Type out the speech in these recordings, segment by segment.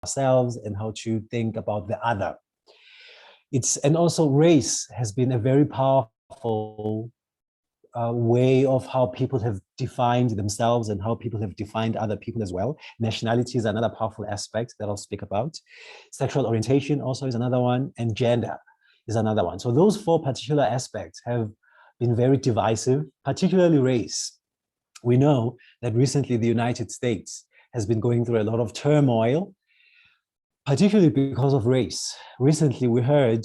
ourselves and how to think about the other. And also race has been a very powerful way of how people have defined themselves and how people have defined other people as well. Nationality is another powerful aspect that I'll speak about. Sexual orientation also is another one, and gender is another one. So those four particular aspects have been very divisive, particularly race. We know that recently the United States has been going through a lot of turmoil, particularly because of race. Recently, we heard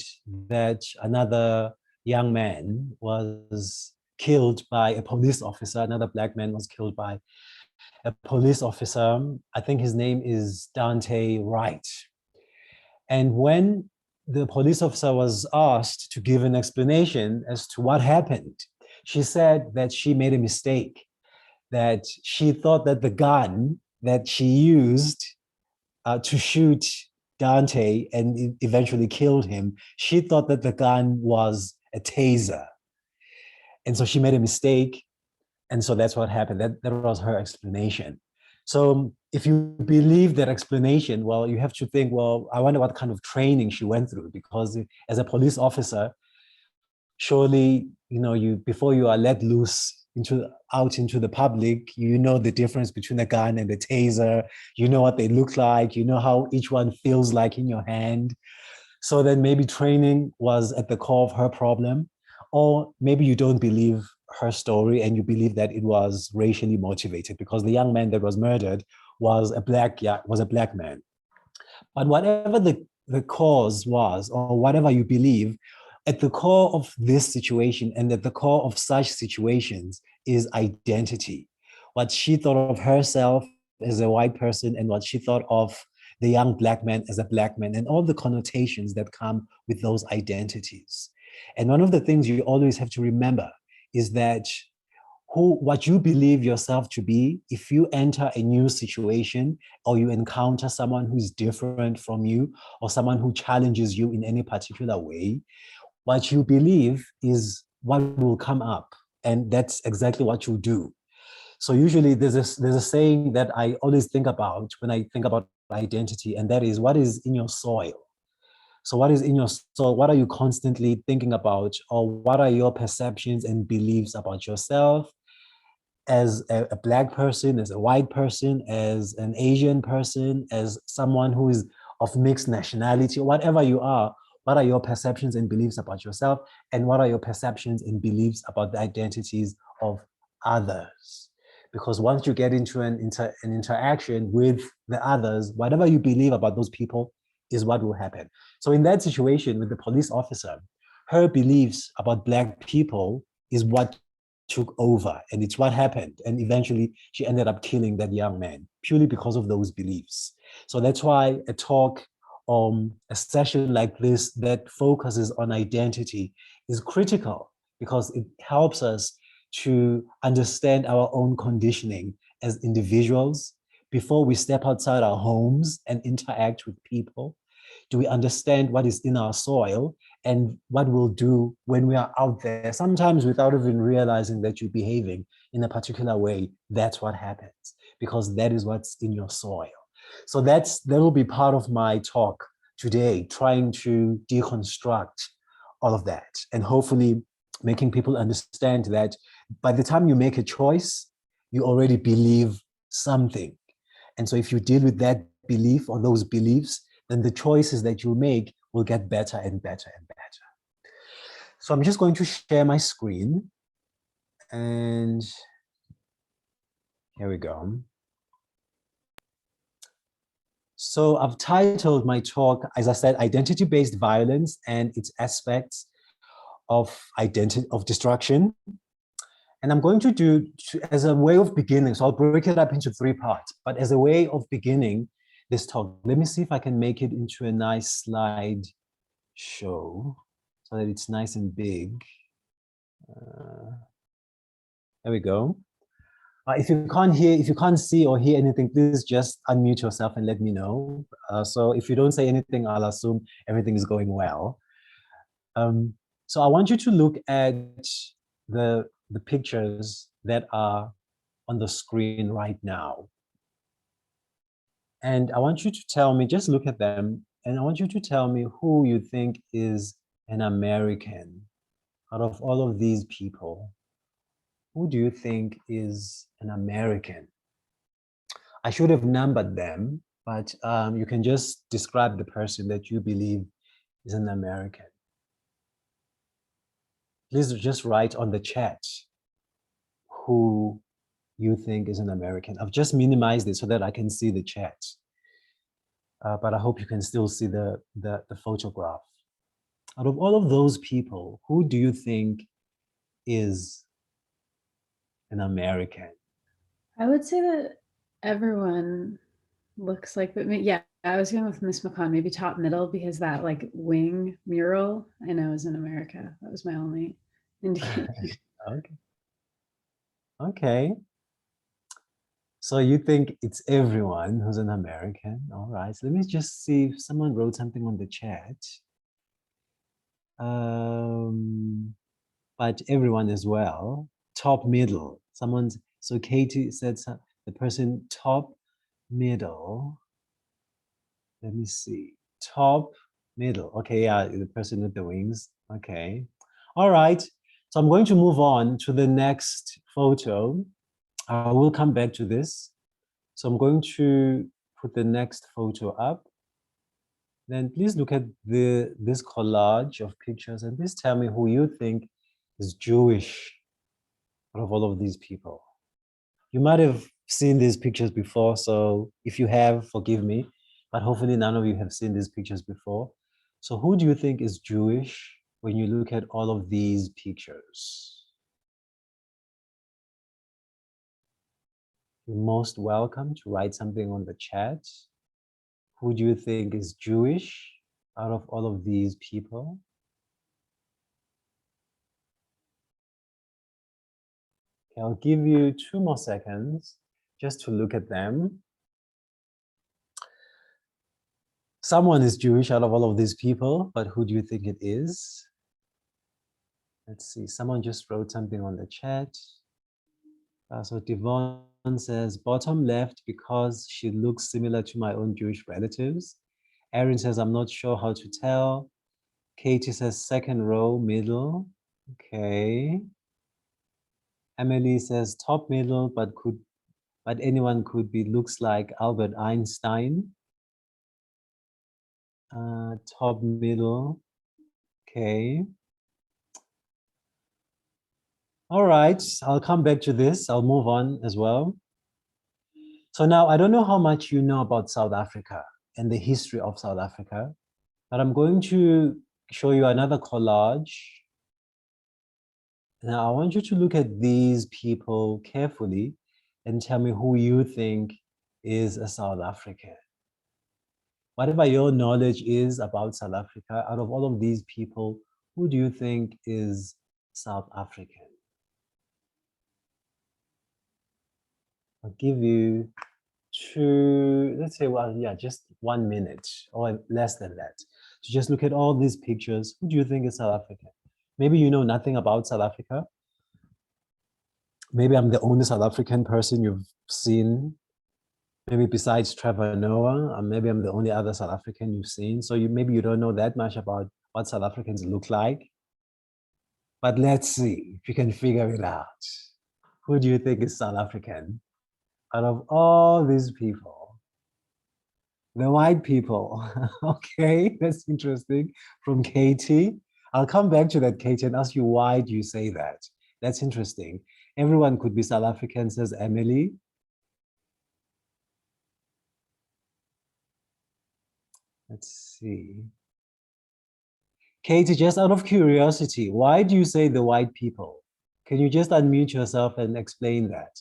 that another young man was killed by a police officer. Another Black man was killed by a police officer. I think his name is Dante Wright. And when the police officer was asked to give an explanation as to what happened, she said that she made a mistake, that she thought that the gun that she used to shoot Dante and eventually killed him, she thought that the gun was a taser. And so she made a mistake. And so that's what happened. That was her explanation. So if you believe that explanation, well, you have to think, well, I wonder what kind of training she went through, because as a police officer, surely, before you are let loose out into the public, you know the difference between a gun and a taser, you know what they look like, you know how each one feels like in your hand. So then maybe training was at the core of her problem, or maybe you don't believe her story and you believe that it was racially motivated because the young man that was murdered was a black man. But whatever the cause was, or whatever you believe, at the core of this situation and at the core of such situations is identity. What she thought of herself as a white person and what she thought of the young Black man as a Black man, and all the connotations that come with those identities. And one of the things you always have to remember is that what you believe yourself to be, if you enter a new situation or you encounter someone who's different from you or someone who challenges you in any particular way, what you believe is what will come up, and that's exactly what you do. So usually there's a saying that I always think about when I think about identity, and that is, what is in your soil? So what is in your soul? What are you constantly thinking about? Or what are your perceptions and beliefs about yourself as a Black person, as a white person, as an Asian person, as someone who is of mixed nationality, whatever you are? What are your perceptions and beliefs about yourself? And what are your perceptions and beliefs about the identities of others? Because once you get into an interaction with the others, whatever you believe about those people is what will happen. So in that situation with the police officer, her beliefs about Black people is what took over, and it's what happened. And eventually she ended up killing that young man purely because of those beliefs. So that's why a session like this that focuses on identity is critical, because it helps us to understand our own conditioning as individuals before we step outside our homes and interact with people. Do we understand what is in our soil and what we'll do when we are out there, sometimes without even realizing that you're behaving in a particular way? That's what happens, because that is what's in your soil. So that will be part of my talk today, trying to deconstruct all of that and hopefully making people understand that by the time you make a choice, you already believe something. And so if you deal with that belief or those beliefs, then the choices that you make will get better and better and better. So I'm just going to share my screen, and here we go. So I've titled my talk, as I said, Identity-Based Violence and its Aspects of Destruction. And I'm going to do, as a way of beginning, so I'll break it up into 3 parts, but as a way of beginning this talk, let me see if I can make it into a nice slide show so that it's nice and big. There we go. If you can't see or hear anything, please just unmute yourself and let me know. So if you don't say anything, I'll assume everything is going well. So I want you to look at the pictures that are on the screen right now. And I want you to tell me, just look at them, and I want you to tell me who you think is an American out of all of these people. Who do you think is an American? I should have numbered them, but you can just describe the person that you believe is an American. Please just write on the chat who you think is an American. I've just minimized it so that I can see the chat. But I hope you can still see the photograph. Out of all of those people, who do you think is an American? I would say that everyone looks like, but yeah, I was going with Miss McCon, maybe top middle, because that like wing mural I know is in America. That was my only indication. Okay. Okay. So you think it's everyone who's an American? All right. So let me just see if someone wrote something on the chat. But everyone as well. Top middle. So Katie said the person top middle. Let me see. Top middle. Okay, yeah, the person with the wings. Okay. All right. So I'm going to move on to the next photo. I will come back to this. So I'm going to put the next photo up. Then please look at this collage of pictures and please tell me who you think is Jewish out of all of these people. You might have seen these pictures before, so if you have, forgive me, but hopefully none of you have seen these pictures before. So who do you think is Jewish when you look at all of these pictures? You're most welcome to write something on the chat. Who do you think is Jewish out of all of these people? Okay, I'll give you 2 more seconds just to look at them. Someone is Jewish out of all of these people, but who do you think it is? Let's see, someone just wrote something on the chat. So Devon says, bottom left because she looks similar to my own Jewish relatives. Erin says, I'm not sure how to tell. Katie says, second row, middle. Okay. Emily says, top middle, but anyone could be, looks like Albert Einstein. Top middle. Okay. All right, I'll come back to this. I'll move on as well. So now I don't know how much you know about South Africa and the history of South Africa, but I'm going to show you another collage. Now I want you to look at these people carefully and tell me who you think is a South African. Whatever your knowledge is about South Africa, out of all of these people, who do you think is South African? I'll give you let's say, well, yeah, just 1 minute or less than that. To just look at all these pictures. Who do you think is South African? Maybe you know nothing about South Africa. Maybe I'm the only South African person you've seen. Maybe besides Trevor Noah, maybe I'm the only other South African you've seen. So maybe you don't know that much about what South Africans look like. But let's see if you can figure it out. Who do you think is South African out of all these people? The white people. Okay, that's interesting. From Katie. I'll come back to that, Katie, and ask you why do you say that? That's interesting. Everyone could be South African, says Emily. Let's see. Katie, just out of curiosity, why do you say the white people? Can you just unmute yourself and explain that?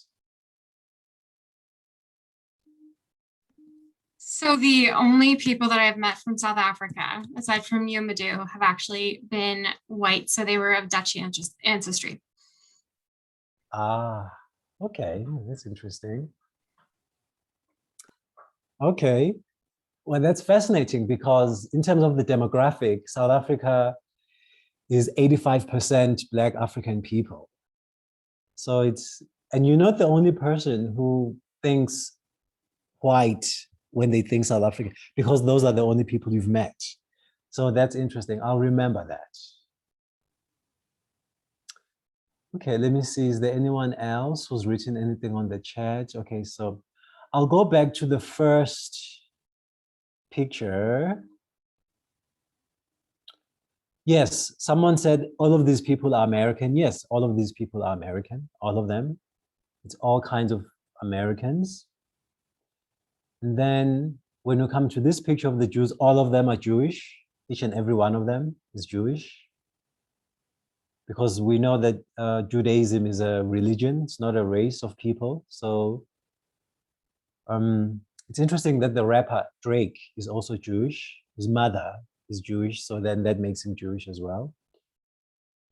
So the only people that I've met from South Africa, aside from you, Mdu, have actually been white. So they were of Dutch ancestry. Ah, okay, that's interesting. Okay, well, that's fascinating because in terms of the demographic, South Africa is 85% Black African people. So and you're not the only person who thinks white when they think South Africa, because those are the only people you've met. So that's interesting. I'll remember that. Okay, let me see. Is there anyone else who's written anything on the chat? Okay, so I'll go back to the first picture. Yes, someone said all of these people are American. Yes, all of these people are American, all of them. It's all kinds of Americans. And then when you come to this picture of the Jews, all of them are Jewish. Each and every one of them is Jewish. Because we know that Judaism is a religion, it's not a race of people. So it's interesting that the rapper Drake is also Jewish. His mother is Jewish, so then that makes him Jewish as well.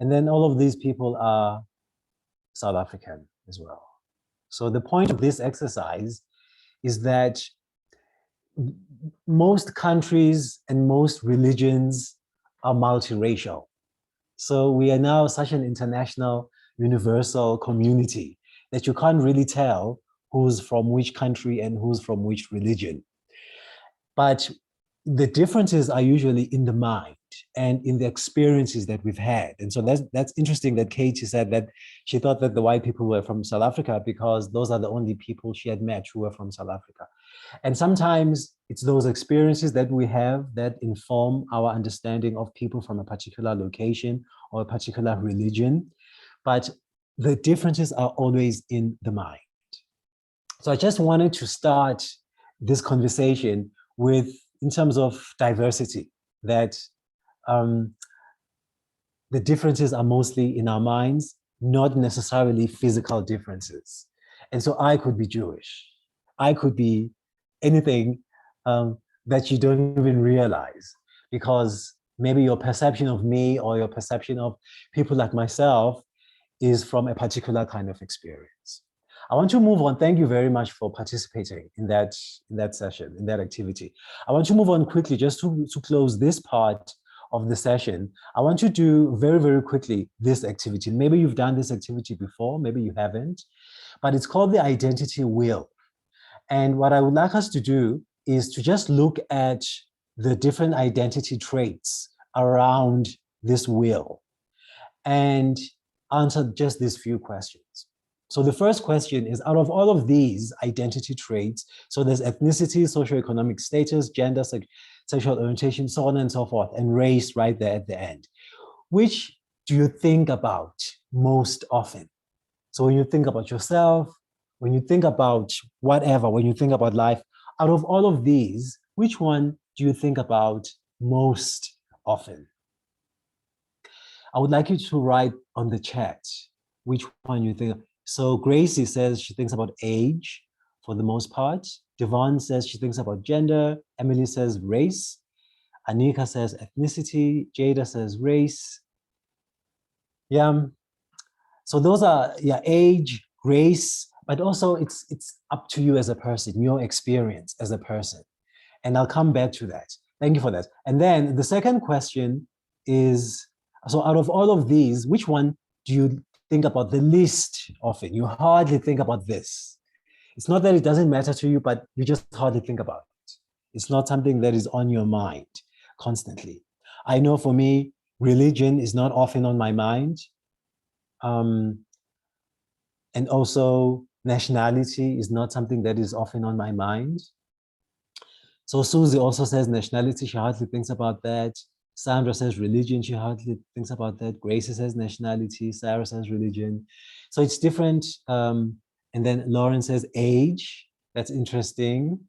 And then all of these people are South African as well. So the point of this exercise is that most countries and most religions are multiracial. So we are now such an international, universal community that you can't really tell who's from which country and who's from which religion. But the differences are usually in the mind and in the experiences that we've had. And so that's interesting that Katie said that she thought that the white people were from South Africa because those are the only people she had met who were from South Africa. And sometimes it's those experiences that we have that inform our understanding of people from a particular location or a particular religion. But the differences are always in the mind. So I just wanted to start this conversation with, in terms of diversity, that the differences are mostly in our minds, not necessarily physical differences. And so I could be Jewish. I could be anything that you don't even realize, because maybe your perception of me or your perception of people like myself is from a particular kind of experience. I want to move on. Thank you very much for participating in that session, in that activity. I want to move on quickly just to close this part of the session. I want to do very, very quickly this activity. Maybe you've done this activity before, maybe you haven't, but it's called the identity wheel. And what I would like us to do is to just look at the different identity traits around this wheel and answer just these few questions. So the first question is, out of all of these identity traits, so there's ethnicity, socioeconomic status, gender, sexual orientation, so on and so forth, and race right there at the end. Which do you think about most often? So when you think about yourself, when you think about whatever, when you think about life, out of all of these, which one do you think about most often? I would like you to write on the chat which one you think. So Gracie says she thinks about age for the most part. Devon says she thinks about gender. Emily says race. Anika says ethnicity. Jada says race. Yeah. So those are age, race, but also it's up to you as a person, your experience as a person. And I'll come back to that. Thank you for that. And then the second question is, so out of all of these, which one do you think about the least often? You hardly think about this. It's not that it doesn't matter to you, but you just hardly think about it. It's not something that is on your mind constantly. I know for me, religion is not often on my mind. And also nationality is not something that is often on my mind. So Susie also says nationality, she hardly thinks about that. Sandra says religion, she hardly thinks about that. Gracie says nationality, Sarah says religion. So it's different. And then Lauren says age, that's interesting.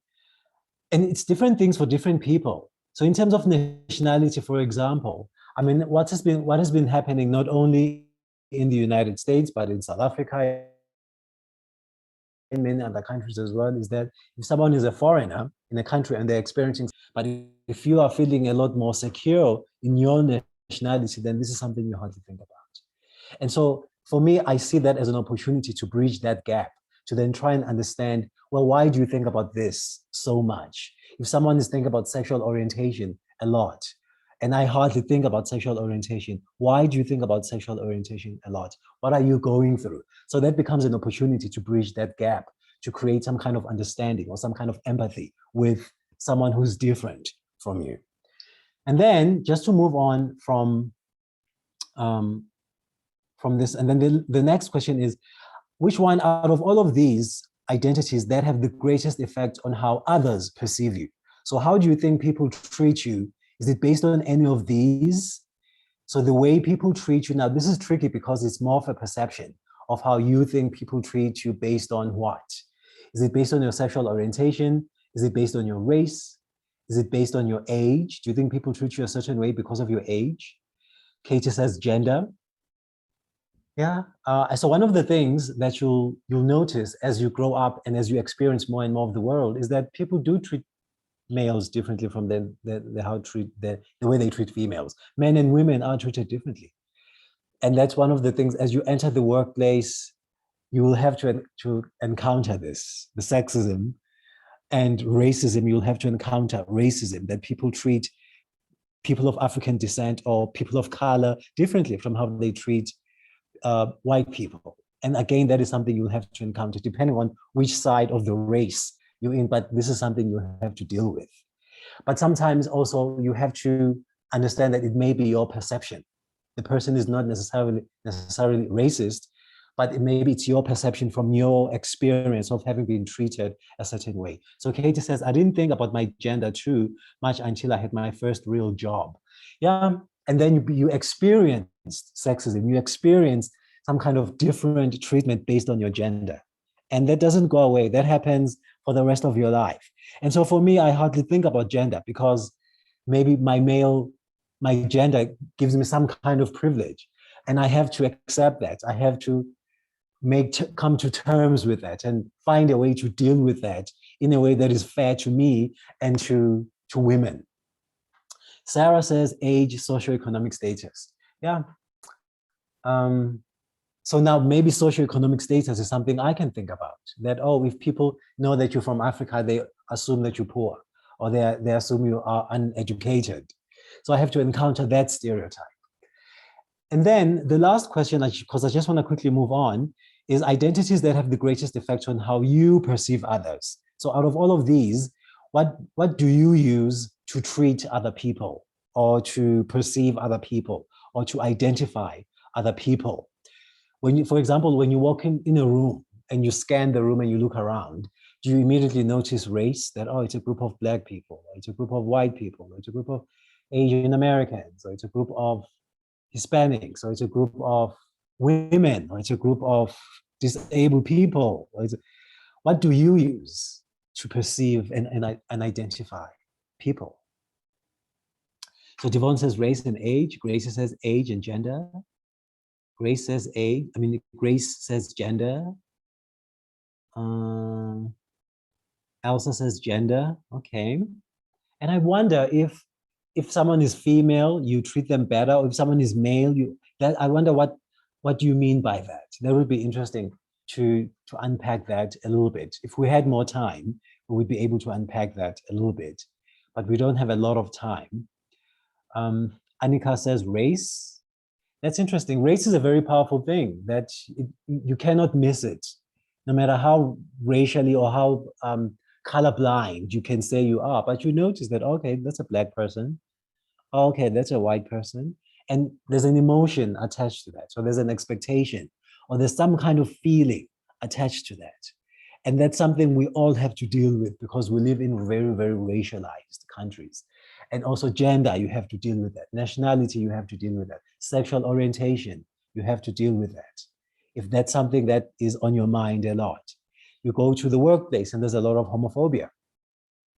And it's different things for different people. So in terms of nationality, for example, I mean, what has been happening not only in the United States, but in South Africa, in many other countries as well, is that if someone is a foreigner in a country and they're experiencing, but if you are feeling a lot more secure in your nationality, then this is something you hardly think about. And so for me, I see that as an opportunity to bridge that gap, to then try and understand, well, why do you think about this so much? If someone is thinking about sexual orientation a lot, and I hardly think about sexual orientation, why do you think about sexual orientation a lot? What are you going through? So that becomes an opportunity to bridge that gap, to create some kind of understanding or some kind of empathy with someone who's different from you. And then just to move on from this, and then the next question is, which one out of all of these identities that have the greatest effect on how others perceive you? So how do you think people treat you? Is it based on any of these? So the way people treat you, now this is tricky because it's more of a perception of how you think people treat you based on what? Is it based on your sexual orientation? Is it based on your race? Is it based on your age? Do you think people treat you a certain way because of your age? Katie says gender. Yeah, so one of the things that you'll notice as you grow up and as you experience more and more of the world is that people do treat males differently from the way they treat females. Men and women are treated differently. And that's one of the things, as you enter the workplace, you will have to encounter this, the sexism and racism. You'll have to encounter racism, that people treat people of African descent or people of color differently from how they treat white people. And again, that is something you'll have to encounter depending on which side of the race you're in, but this is something you have to deal with. But sometimes also you have to understand that it may be your perception. The person is not necessarily racist, but maybe it's your perception from your experience of having been treated a certain way. So Katie says, I didn't think about my gender too much until I had my first real job. Yeah, and then you experienced sexism, you experienced some kind of different treatment based on your gender. And that doesn't go away. That happens for the rest of your life. And so for me, I hardly think about gender because maybe my gender gives me some kind of privilege. And I have to accept that. I have to come to terms with that and find a way to deal with that in a way that is fair to me and to women. Sarah says age, socioeconomic status. Yeah. So now maybe socioeconomic status is something I can think about. That, oh, if people know that you're from Africa, they assume that you're poor, or they assume you are uneducated. So I have to encounter that stereotype. And then the last question, because I just want to quickly move on, is identities that have the greatest effect on how you perceive others. So out of all of these, what do you use to treat other people, or to perceive other people, or to identify other people? When you, for example, when you walk in a room and you scan the room and you look around, do you immediately notice race? That, oh, it's a group of Black people, or it's a group of white people, or it's a group of Asian Americans, or it's a group of Hispanics, or it's a group of women, or it's a group of disabled people? What do you use to perceive and identify people? So Devon says race and age. Grace says age and gender. Grace says age. Grace says gender. Elsa says gender. Okay. And I wonder if someone is female, you treat them better, or if someone is male, I wonder what do you mean by that? That would be interesting to unpack that a little bit. If we had more time, we would be able to unpack that a little bit, but we don't have a lot of time. Annika says race. That's interesting. Race is a very powerful thing that you cannot miss it. No matter how racially or how colorblind you can say you are, but you notice that, okay, that's a Black person. Okay, that's a white person. And there's an emotion attached to that. So there's an expectation, or there's some kind of feeling attached to that. And that's something we all have to deal with because we live in very, very racialized countries. And also gender, you have to deal with that. Nationality, you have to deal with that. Sexual orientation, you have to deal with that. If that's something that is on your mind a lot. You go to the workplace and there's a lot of homophobia.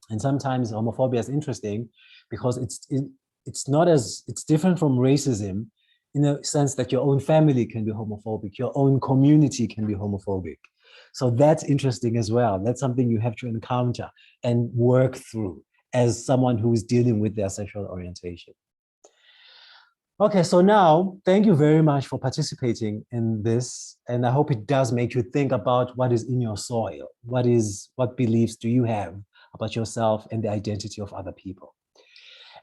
And sometimes homophobia is interesting because it's different from racism in a sense that your own family can be homophobic, your own community can be homophobic. So that's interesting as well. That's something you have to encounter and work through as someone who is dealing with their sexual orientation. Okay, so now, thank you very much for participating in this. And I hope it does make you think about what is in your soil. What beliefs do you have about yourself and the identity of other people?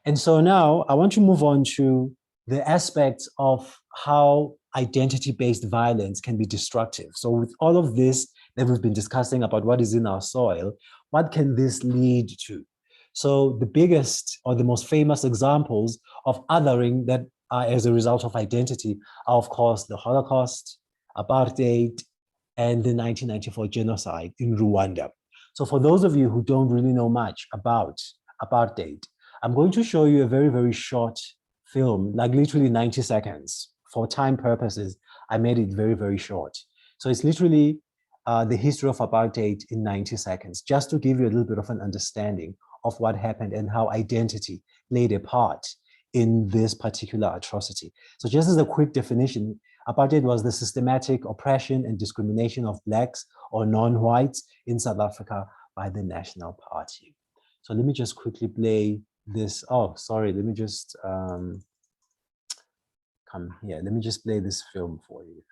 And so now I want to move on to the aspects of how identity-based violence can be destructive. So with all of this that we've been discussing about what is in our soil, what can this lead to? So the biggest or the most famous examples of othering that are as a result of identity are, of course, the Holocaust, apartheid, and the 1994 genocide in Rwanda. So for those of you who don't really know much about apartheid, I'm going to show you a very, very short film, like literally 90 seconds. For time purposes, I made it very, very short. So it's literally the history of apartheid in 90 seconds, just to give you a little bit of an understanding of what happened and how identity played a part in this particular atrocity. So just as a quick definition, apartheid was the systematic oppression and discrimination of Blacks or non-whites in South Africa by the National Party. So let me just quickly play this. Oh, sorry, let me just come here. Let me just play this film for you.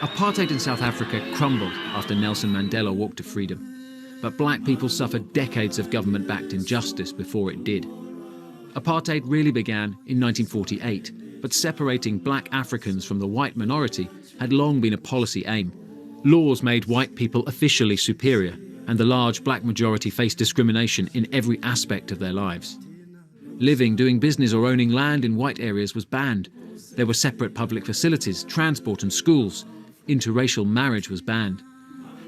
Apartheid in South Africa crumbled after Nelson Mandela walked to freedom. But Black people suffered decades of government-backed injustice before it did. Apartheid really began in 1948, but separating Black Africans from the white minority had long been a policy aim. Laws made white people officially superior, and the large Black majority faced discrimination in every aspect of their lives. Living, doing business or owning land in white areas was banned. There were separate public facilities, transport and schools. Interracial marriage was banned.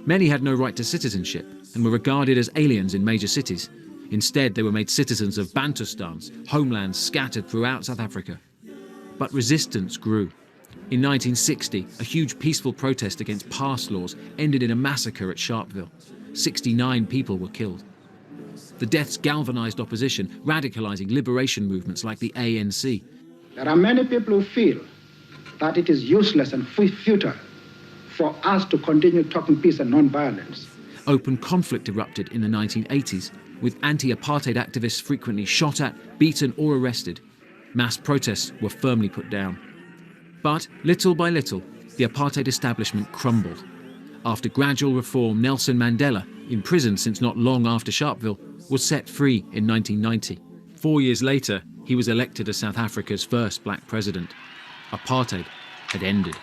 Many had no right to citizenship and were regarded as aliens in major cities. Instead, they were made citizens of Bantustans, homelands scattered throughout South Africa. But resistance grew. In 1960, a huge peaceful protest against past laws ended in a massacre at Sharpeville. 69 people were killed. The deaths galvanized opposition, radicalizing liberation movements like the ANC. There are many people who feel that it is useless and futile for us to continue talking peace and non-violence. Open conflict erupted in the 1980s, with anti-apartheid activists frequently shot at, beaten or arrested. Mass protests were firmly put down. But little by little, the apartheid establishment crumbled. After gradual reform, Nelson Mandela, in prison since not long after Sharpeville, was set free in 1990. 4 years later, he was elected as South Africa's first Black president. Apartheid had ended.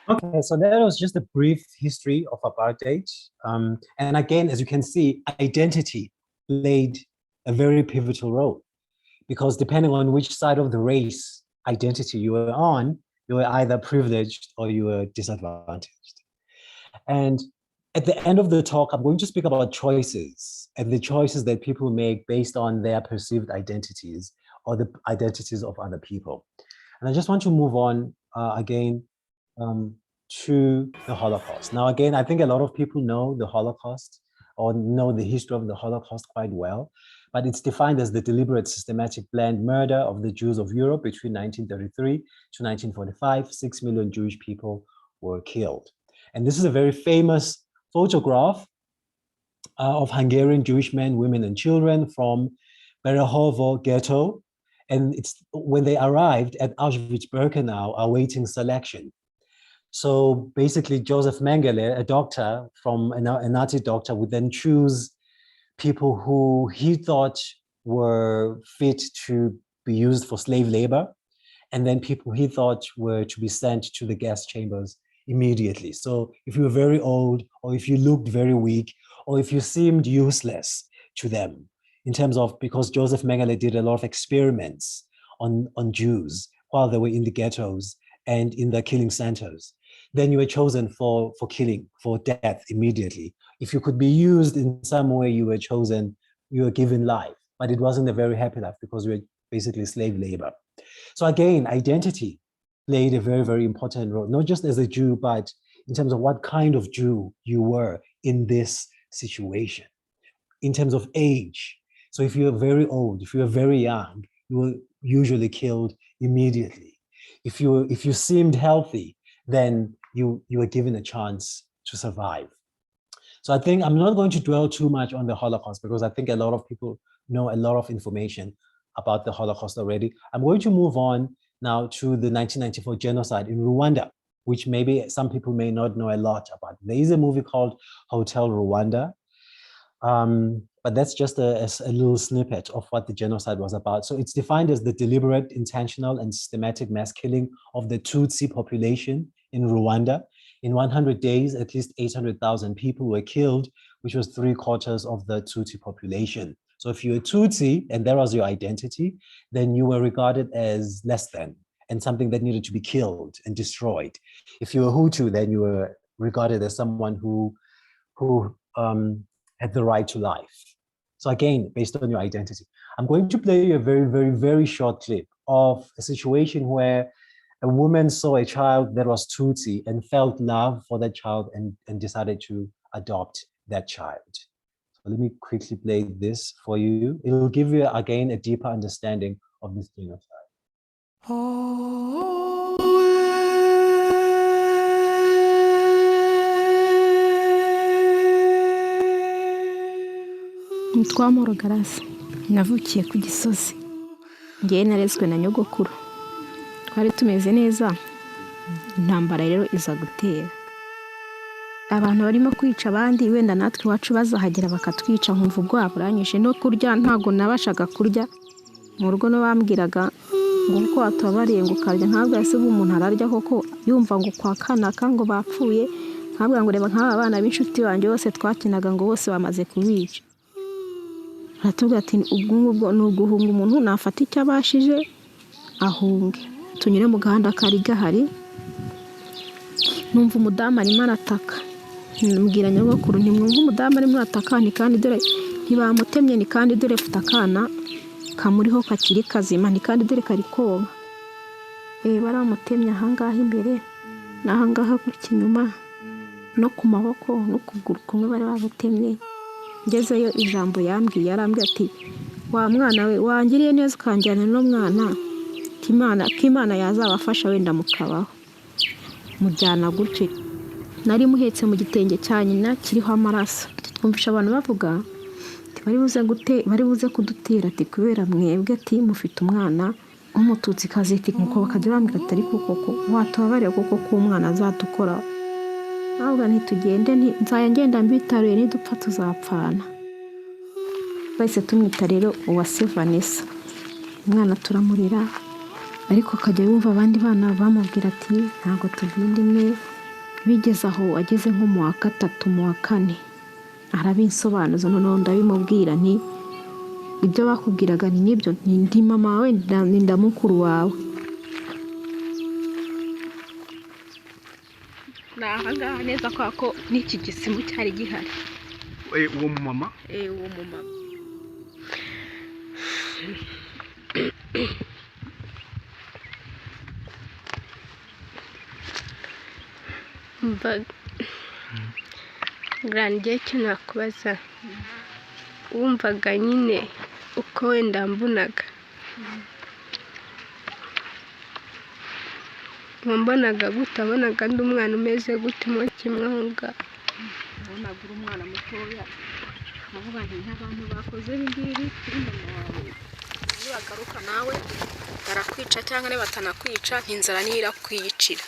Okay, so that was just a brief history of apartheid. And again, as you can see, identity played a very pivotal role, because depending on which side of the race identity you were on, you were either privileged or you were disadvantaged. And at the end of the talk, I'm going to speak about choices and the choices that people make based on their perceived identities or the identities of other people. And I just want to move on again to the Holocaust. Now, again, I think a lot of people know the Holocaust or know the history of the Holocaust quite well, but it's defined as the deliberate, systematic, planned murder of the Jews of Europe between 1933 to 1945. 6 million Jewish people were killed. And this is a very famous photograph of Hungarian Jewish men, women, and children from Berehovo ghetto. And it's when they arrived at Auschwitz-Birkenau awaiting selection. So basically, Joseph Mengele, a doctor from a Nazi doctor, would then choose people who he thought were fit to be used for slave labor, and then people he thought were to be sent to the gas chambers immediately. So if you were very old, or if you looked very weak, or if you seemed useless to them, in terms of, because Joseph Mengele did a lot of experiments on Jews while they were in the ghettos and in the killing centers, then you were chosen for killing, for death immediately. If you could be used in some way, you were chosen, you were given life, but it wasn't a very happy life because you were basically slave labor. So again, identity played a very, very important role, not just as a Jew, but in terms of what kind of Jew you were in this situation, in terms of age. So if you were very old, if you were very young, you were usually killed immediately. If you seemed healthy, then you were given a chance to survive. So I think I'm not going to dwell too much on the Holocaust, because I think a lot of people know a lot of information about the Holocaust already. I'm going to move on now to the 1994 genocide in Rwanda, which maybe some people may not know a lot about. There is a movie called Hotel Rwanda. But that's just a little snippet of what the genocide was about. So it's defined as the deliberate, intentional, and systematic mass killing of the Tutsi population in Rwanda. In 100 days, at least 800,000 people were killed, which was 3/4 of the Tutsi population. So if you're a Tutsi and that was your identity, then you were regarded as less than and something that needed to be killed and destroyed. If you were Hutu, then you were regarded as someone who had the right to life. So again, based on your identity. I'm going to play you a very, very, very short clip of a situation where a woman saw a child that was Tutsi and felt love for that child and decided to adopt that child. So let me quickly play this for you. It will give you, again, a deeper understanding of this genocide. Nitwa Morogarasi, navukiye ku Gisozi. Ngewe narezwe na nyogokuru. Twari tumeze neza, intambara rero iza gutera. Abantu barimo kwica abandi, wenda natwe iwacu bazahagera bakatwica, nkumva ubwoba buranyishe no kurya ntago nabashaga kurya. Mu rugo no bambwiraga ngo uko watubabariye ngo ukarya, ntabwo yase umuntu ararya koko yumva ngo kwa kanaka ngo bapfuye, ntabwo ngo reba nk'aba bana b'inshuti banjye bose twakinaga ngo bose bamaze kubica. Aratubwira ati ubwo ni uguhunga umuntu nafata icyo abashije ahunge. Tunyure mu gahanda kari gahari, numva umudamu arimo arataka. Mbwira nyogokuru ntimwumva umudamu arimo arataka, ni kandi dore ntibamutemye, ni kandi dore afite akana kamuriho kakiri kazima, ni kandi dore kari konka. Baramutemye ahangaha imbere n'ahangaha gutya inyuma no ku maboko no kuguru kumwe bari babutemye. Ngezeyo ijambo yambwiye, arambwira ati wa mwana we wangiriye neza ukanjyana no mwana k'Imana yazabafasha wenda mukabaho. Mujyana gutyo, nari muhetse mu gitenge cya nyina kiriho amaraso. Twumvisha abantu bavuga ati bari buze kudutera ati kubera mwebwe ati mufite umwana umututsi kaziti nkuko bakajya bambwira ati ariko koko watubabariye koko ko umwana azadukora. Ahubwo ntitugende nzaya ngenda mbitaruye nidupfa tuzapfana. Bahise tumwita rero uwase Vanessa. Umwana turamurira ariko akajya yumva abandi bana bamubwira ati ntago tugenda imwe. Bigeze aho ageze nko mu wa 3 mu wa 4 arabinsobanuza, noneho ndabimubwira nti ibyo bakubwiraga ni nibyo, ndi mama wawe nda mukuru wawe. Nahangaha neza kwako n'iki gisimu cyari gihari. Uwo mama? Uwo mama. Grande cyo nakubaza, wumvaga nyine uko wenda mbunaga, wambonaga gutabonaga ndi umwana umeze gute mu kimwanga. Nabonaga umwana mutoya, navuga nti nk'abantu bakoze ibingibi wawe bagaruka nawe barakwica cyangwa ne batanakwica, inzara nira kwiyicira.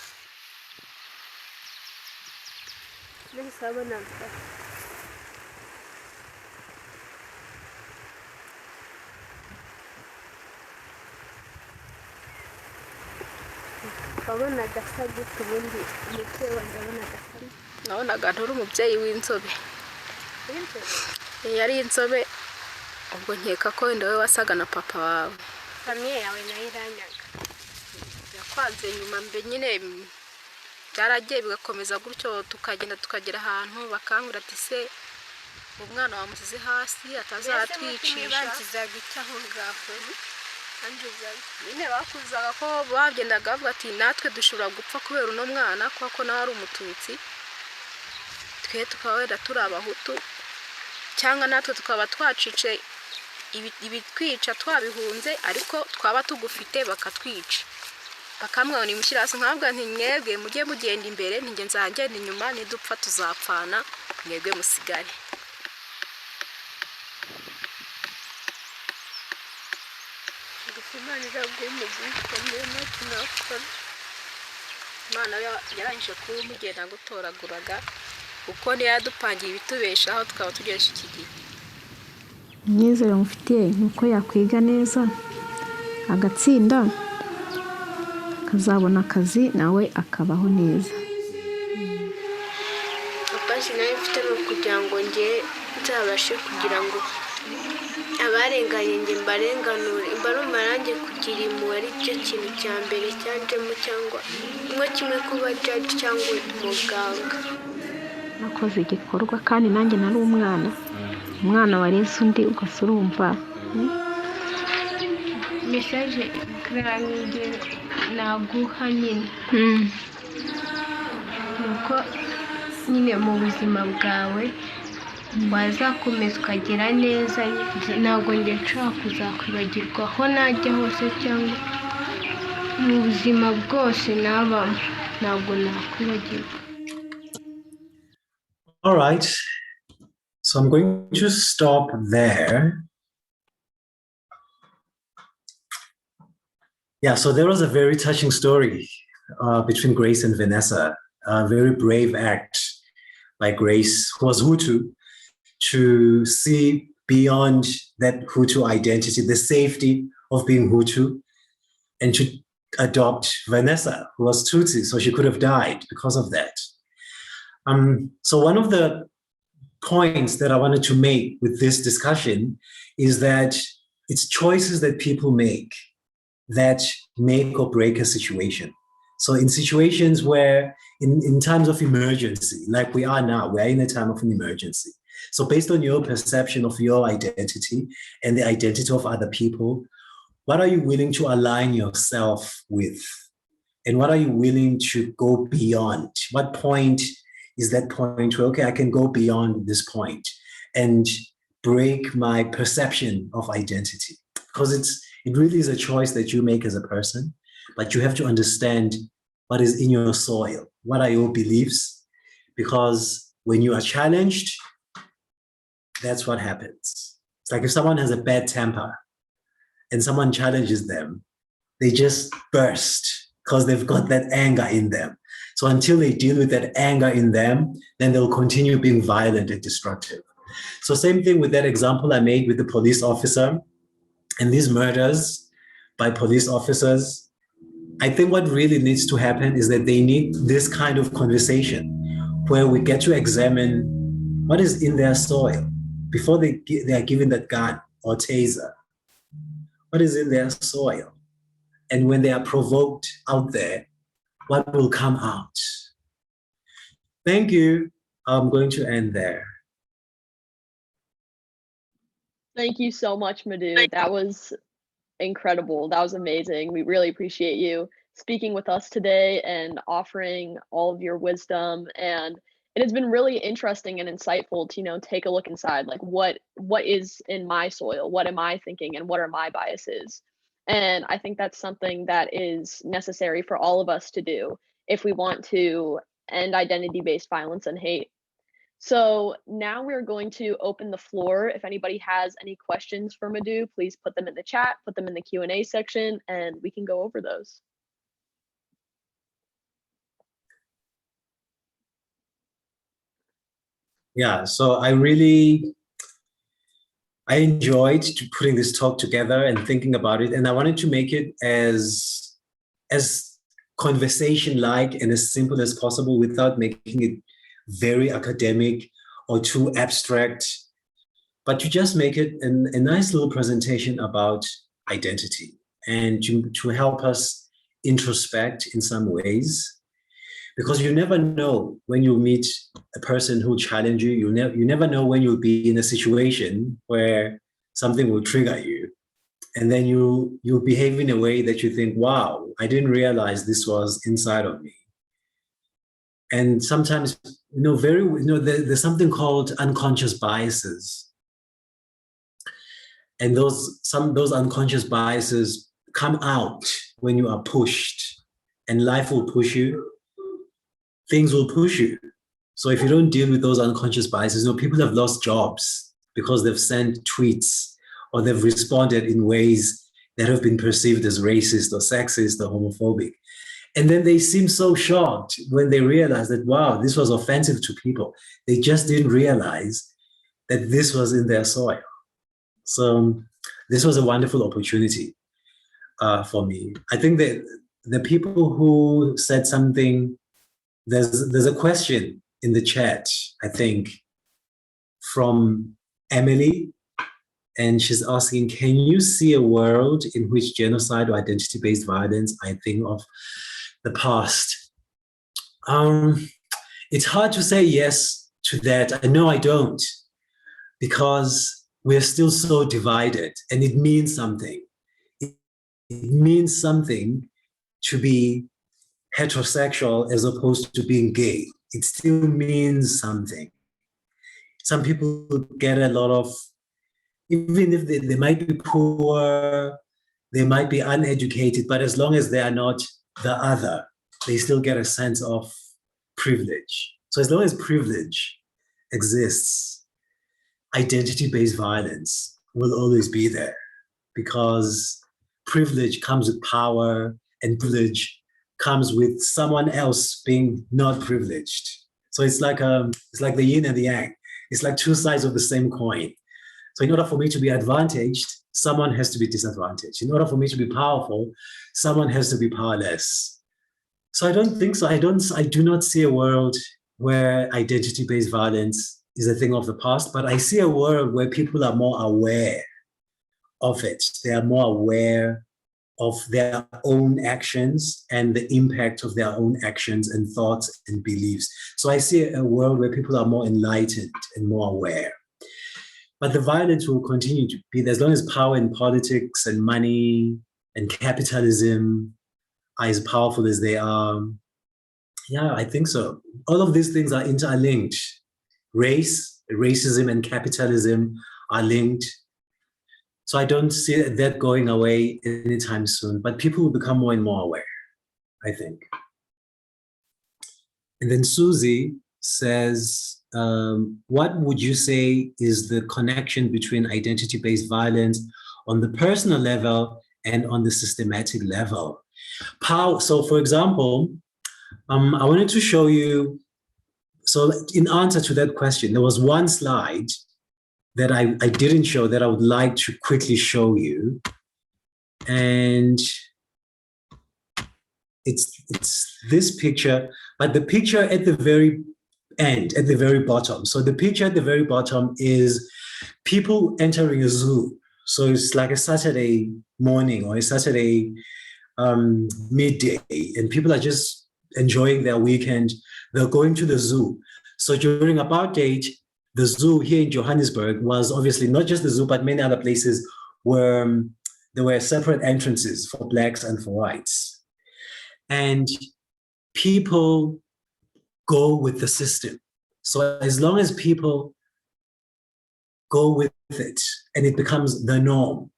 Babona gasa gute ubundi umubyeyi wanjye abonaga asa? Nabonaga nturi umubyeyi w'inzobe. Yari inzobe, ubwo nkeka ko wenda we wasaga na papa wawe. Famiye yawe nayo iranyaga, yakwanze nyuma mbe nyine byaragiye bigakomeza gutyo, tukagenda tukagera ahantu bakangura ati se umwana wamusize hasi atazatwicisha. Banzizaga icyaho ngaho nyine bakuzaga ko bagendaga bavuga ati natwe dushobora gupfa kubera uno mwana kuko nawe ari umututsi, twe tukaba wenda turi abahutu, cyangwa natwe tukaba twacice ibitwica twabihunze ariko twaba tugufite bakatwica. Bakamwe ni mushyirasi nkabwa nti mwebwe mujye mugenda imbere, ninge nzagenda inyuma, nidupfa tuzapfana, mwebwe musigare. Imana yarangije kumugenda gutoraguraga kuko niyo yadupangiye ibitubeshaho tukaba tugeresha iki gihe. imyizere mufitiye ni uko yakwiga neza agatsinda akazabona akazi nawe akabaho neza. Papa nawe mfite no kugira ngo njye nzabashe kugira ngo abarenganye njye mbarenganure, mbarumva nanjye kugira impuhwe ari cyo kintu cya mbere cyanjemo, cyangwa kimwe kuba judge cyangwa umuganga. Nakoze igikorwa kandi nanjye nari umwana wareze undi ugasurumva. Message krange naguha nyine nuko nyine mu buzima bwawe wazakomeza ukagera neza, ntabwo njye nshaka kuzakwibagirwa aho najya hose cyangwa mu buzima bwose nabamo, ntabwo nakwibagirwa. All right, so I'm going to stop there. Yeah, so there was a very touching story between Grace and Vanessa, a very brave act by Grace, who was Hutu, to see beyond that Hutu identity, the safety of being Hutu, and to adopt Vanessa, who was Tutsi, so she could have died because of that. So one of the points that I wanted to make with this discussion is that it's choices that people make that make or break a situation. So in situations where, in times of emergency, like we are now, we're in a time of an emergency. So based on your perception of your identity and the identity of other people, what are you willing to align yourself with? And what are you willing to go beyond? What point is that point where, okay, I can go beyond this point and break my perception of identity? Because it really is a choice that you make as a person, but you have to understand what is in your soil. What are your beliefs? Because when you are challenged, that's what happens. It's like if someone has a bad temper and someone challenges them, they just burst because they've got that anger in them. So until they deal with that anger in them, then they'll continue being violent and destructive. So same thing with that example I made with the police officer and these murders by police officers. I think what really needs to happen is that they need this kind of conversation where we get to examine what is in their soil before they are given that gun or taser. What is in their soil? And when they are provoked out there, what will come out? Thank you. I'm going to end there. Thank you so much, Mdu. That was incredible. That was amazing. We really appreciate you speaking with us today and offering all of your wisdom. And it has been really interesting and insightful to, take a look inside, like what is in my soil? What am I thinking? And what are my biases? And I think that's something that is necessary for all of us to do if we want to end identity-based violence and hate. So now we're going to open the floor. If anybody has any questions for Mdu, please put them in the chat, put them in the Q&A section, and we can go over those. Yeah, so I enjoyed putting this talk together and thinking about it, and I wanted to make it as conversation-like and as simple as possible without making it very academic or too abstract, but to just make it a nice little presentation about identity and to help us introspect in some ways, because you never know when you meet a person who will challenge you. You never know when you'll be in a situation where something will trigger you, and then you'll behave in a way that you think, wow, I didn't realize this was inside of me. And sometimes, there's something called unconscious biases. And those unconscious biases come out when you are pushed, and life will push you, things will push you. So if you don't deal with those unconscious biases, people have lost jobs because they've sent tweets or they've responded in ways that have been perceived as racist or sexist or homophobic. And then they seem so shocked when they realize that, wow, this was offensive to people. They just didn't realize that this was in their soil. So this was a wonderful opportunity for me. I think that the people who said something, there's a question in the chat, I think, from Emily, and she's asking, can you see a world in which genocide or identity-based violence, I think of the past? It's hard to say yes to that. I know I don't, because we're still so divided, and it means something. It means something to be heterosexual as opposed to being gay. It still means something. Some people get a lot of, even if they might be poor, they might be uneducated, but as long as they are not the other, they still get a sense of privilege. So as long as privilege exists, identity-based violence will always be there, because privilege comes with power, and privilege comes with someone else being not privileged. So it's like the yin and the yang. It's like two sides of the same coin. So in order for me to be advantaged, someone has to be disadvantaged. In order for me to be powerful, someone has to be powerless. So I don't think so. I do not see a world where identity-based violence is a thing of the past, but I see a world where people are more aware of it. They are more aware of their own actions and the impact of their own actions and thoughts and beliefs. So I see a world where people are more enlightened and more aware. But the violence will continue to be there as long as power in politics and money and capitalism are as powerful as they are. Yeah, I think so. All of these things are interlinked. Racism and capitalism are linked. So I don't see that going away anytime soon, but people will become more and more aware, I think. And then Susie says, what would you say is the connection between identity-based violence on the personal level and on the systematic level? So for example, I wanted to show you, so in answer to that question, there was one slide that I didn't show that I would like to quickly show you. And it's this picture, but the picture at the very end, at the very bottom. So the picture at the very bottom is people entering a zoo. So it's like a Saturday morning or a Saturday midday, and people are just enjoying their weekend. They're going to the zoo. So during apartheid, the zoo here in Johannesburg was obviously not just the zoo, but many other places where there were separate entrances for blacks and for whites. And people go with the system. So as long as people go with it and it becomes the norm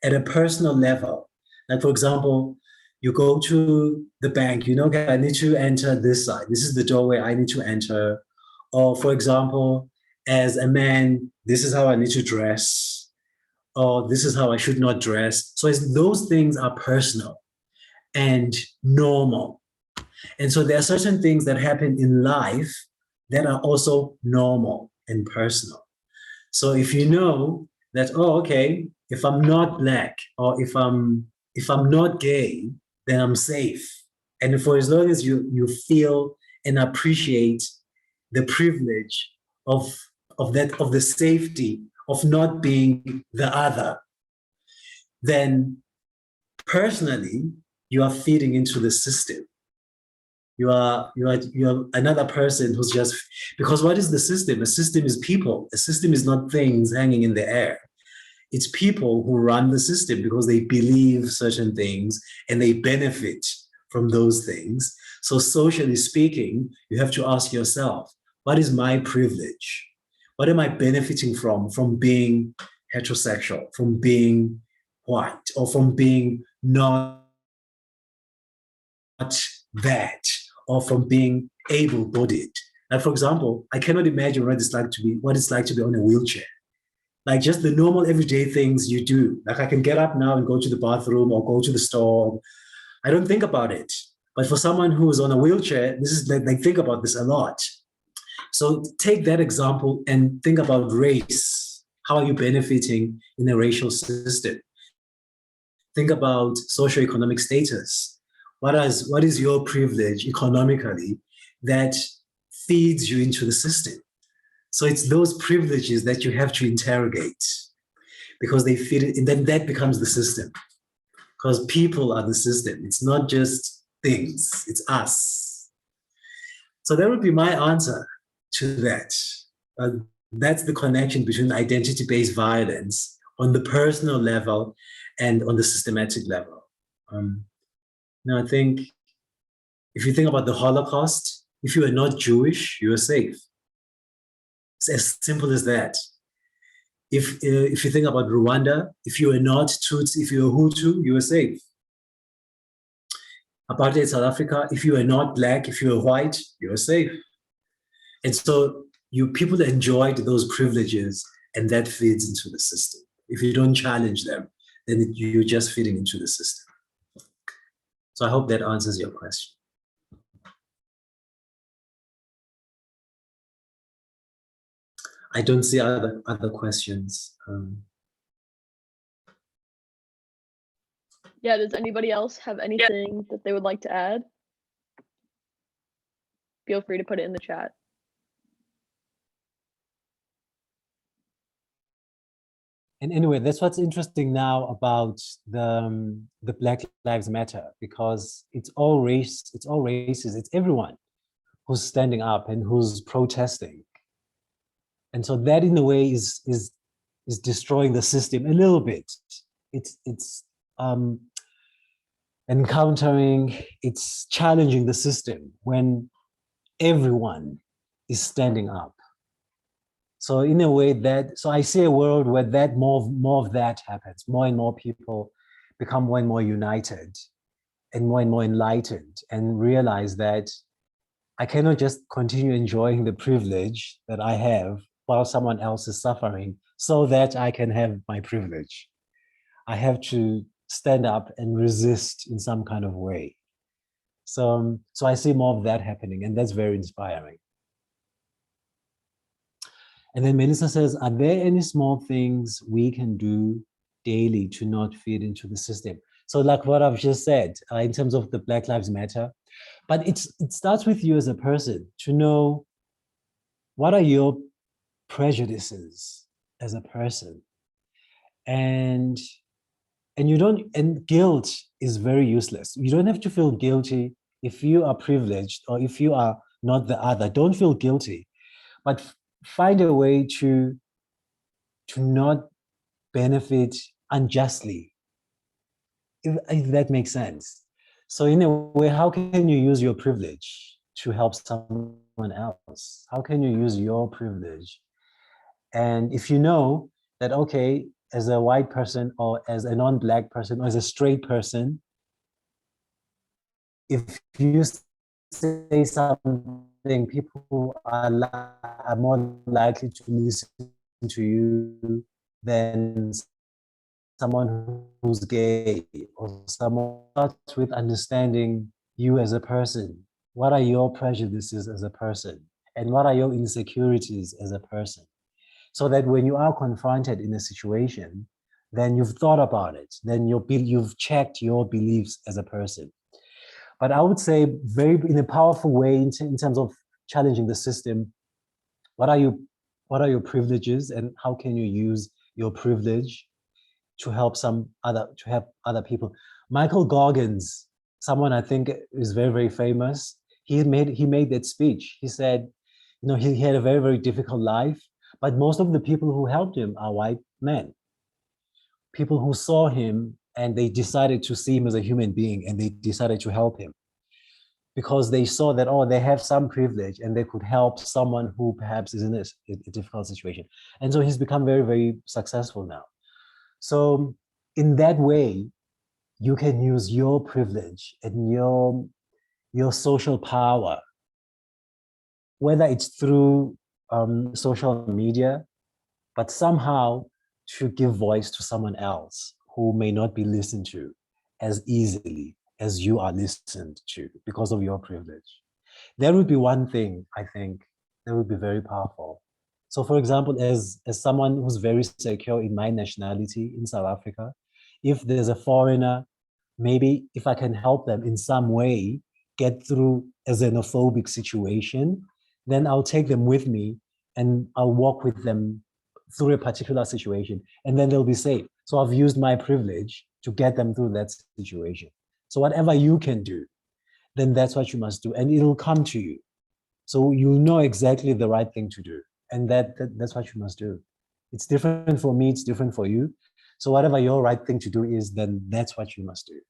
at a personal level, like for example, you go to the bank, okay, I need to enter this side. This is the doorway I need to enter. Or for example, as a man, this is how I need to dress, or this is how I should not dress. So as those things are personal and normal. And so there are certain things that happen in life that are also normal and personal. So if you know that, okay, if I'm not black or if I'm not gay, then I'm safe. And for as long as you feel and appreciate the privilege of the safety of not being the other, then personally you are feeding into the system. You are another person who's just, because what is the system? A system is people. A system is not things hanging in the air. It's people who run the system because they believe certain things and they benefit from those things. So socially speaking, you have to ask yourself, what is my privilege? What am I benefiting from being heterosexual, from being white, or from being not that, or from being able-bodied? Like for example, I cannot imagine what it's like to be on a wheelchair. Like just the normal everyday things you do. Like I can get up now and go to the bathroom or go to the store. I don't think about it. But for someone who is on a wheelchair, this is they think about this a lot. So take that example and think about race. How are you benefiting in a racial system? Think about socioeconomic status. What is your privilege economically that feeds you into the system? So it's those privileges that you have to interrogate, because they fit it, and then that becomes the system. Because people are the system. It's not just things, it's us. So that would be my answer to that. That's the connection between identity-based violence on the personal level and on the systematic level. Now, I think if you think about the Holocaust, if you are not Jewish, you are safe. It's as simple as that. If you think about Rwanda, if you are not Tutsi, if you are Hutu, you are safe. Apartheid South Africa, if you are not Black, if you are white, you are safe. And so people enjoyed those privileges, and that feeds into the system. If you don't challenge them, then you're just feeding into the system. So I hope that answers your question. I don't see other questions. Yeah, does anybody else have anything that they would like to add? Feel free to put it in the chat. And anyway, that's what's interesting now about the Black Lives Matter, because it's all races, it's everyone who's standing up and who's protesting. And so that in a way is destroying the system a little bit. It's encountering, it's challenging the system when everyone is standing up. So in a way so I see a world where that more of that happens. More and more people become more and more united and more enlightened, and realize that I cannot just continue enjoying the privilege that I have while someone else is suffering so that I can have my privilege. I have to stand up and resist in some kind of way. So I see more of that happening, and that's very inspiring. And then Melissa says, are there any small things we can do daily to not feed into the system? So like what I've just said, in terms of the Black Lives Matter, but it starts with you as a person to know what are your prejudices as a person. And guilt is very useless. You don't have to feel guilty if you are privileged or if you are not the other. Don't feel guilty, but find a way to not benefit unjustly, if that makes sense. So in a way, how can you use your privilege to help someone else? How can you use your privilege? And if you know that, okay, as a white person or as a non-Black person or as a straight person, if you say something, people are more likely to listen to you than someone who's gay, or someone starts with understanding you as a person. What are your prejudices as a person? And what are your insecurities as a person? So that when you are confronted in a situation, then you've thought about it, then you've checked your beliefs as a person. But I would say in a powerful way in terms of challenging the system, what are your privileges, and how can you use your privilege to help other people? Michael Goggins, someone I think is very, very famous, he made that speech. He said, he had a very, very difficult life, but most of the people who helped him are white men. People who saw him and they decided to see him as a human being, and they decided to help him because they saw that, they have some privilege and they could help someone who perhaps is in a difficult situation. And so he's become very, very successful now. So in that way, you can use your privilege and your social power, whether it's through social media, but somehow to give voice to someone else who may not be listened to as easily as you are listened to because of your privilege. That would be one thing, I think, that would be very powerful. So for example, as someone who's very secure in my nationality in South Africa, if there's a foreigner, maybe if I can help them in some way get through a xenophobic situation, then I'll take them with me and I'll walk with them through a particular situation, and then they'll be safe. So I've used my privilege to get them through that situation. So whatever you can do, then that's what you must do, and it'll come to you. So you know exactly the right thing to do, and that's what you must do. It's different for me, it's different for you. So whatever your right thing to do is, then that's what you must do.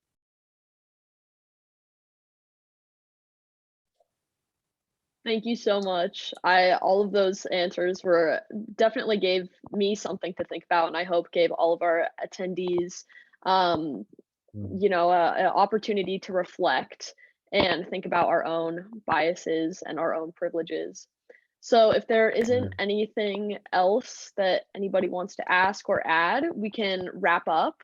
Thank you so much. All of those answers were definitely gave me something to think about, and I hope gave all of our attendees, you know, an opportunity to reflect and think about our own biases and our own privileges. So if there isn't anything else that anybody wants to ask or add, we can wrap up.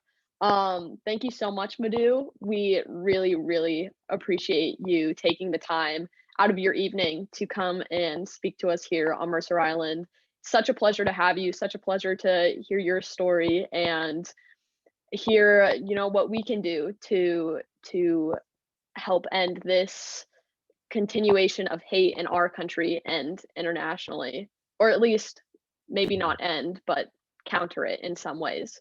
Thank you so much, Mdu. We really, really appreciate you taking the time out of your evening to come and speak to us here on Mercer Island. Such a pleasure to have you, such a pleasure to hear your story and hear, you know, what we can do to help end this continuation of hate in our country and internationally, or at least maybe not end, but counter it in some ways.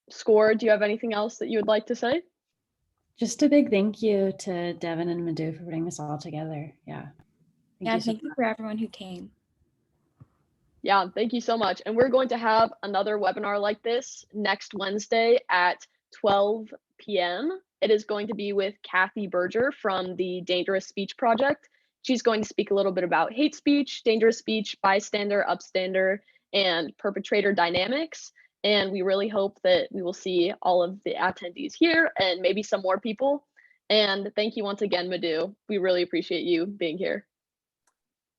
Score, do you have anything else that you would like to say? Just a big thank you to Devon and Mdu for putting this all together. Yeah. Thank you for everyone who came. Yeah, thank you so much. And we're going to have another webinar like this next Wednesday at 12 p.m. It is going to be with Kathy Berger from the Dangerous Speech Project. She's going to speak a little bit about hate speech, dangerous speech, bystander, upstander, and perpetrator dynamics. And we really hope that we will see all of the attendees here and maybe some more people. And thank you once again, Mdu. We really appreciate you being here.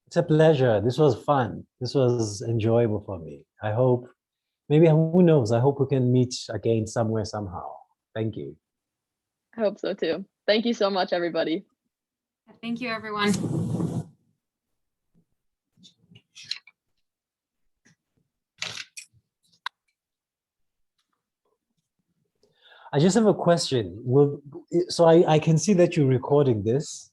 It's a pleasure. This was fun. This was enjoyable for me. I hope, maybe, who knows, I hope we can meet again somewhere, somehow. Thank you. I hope so too. Thank you so much, everybody. Thank you, everyone. I just have a question. So I can see that you're recording this.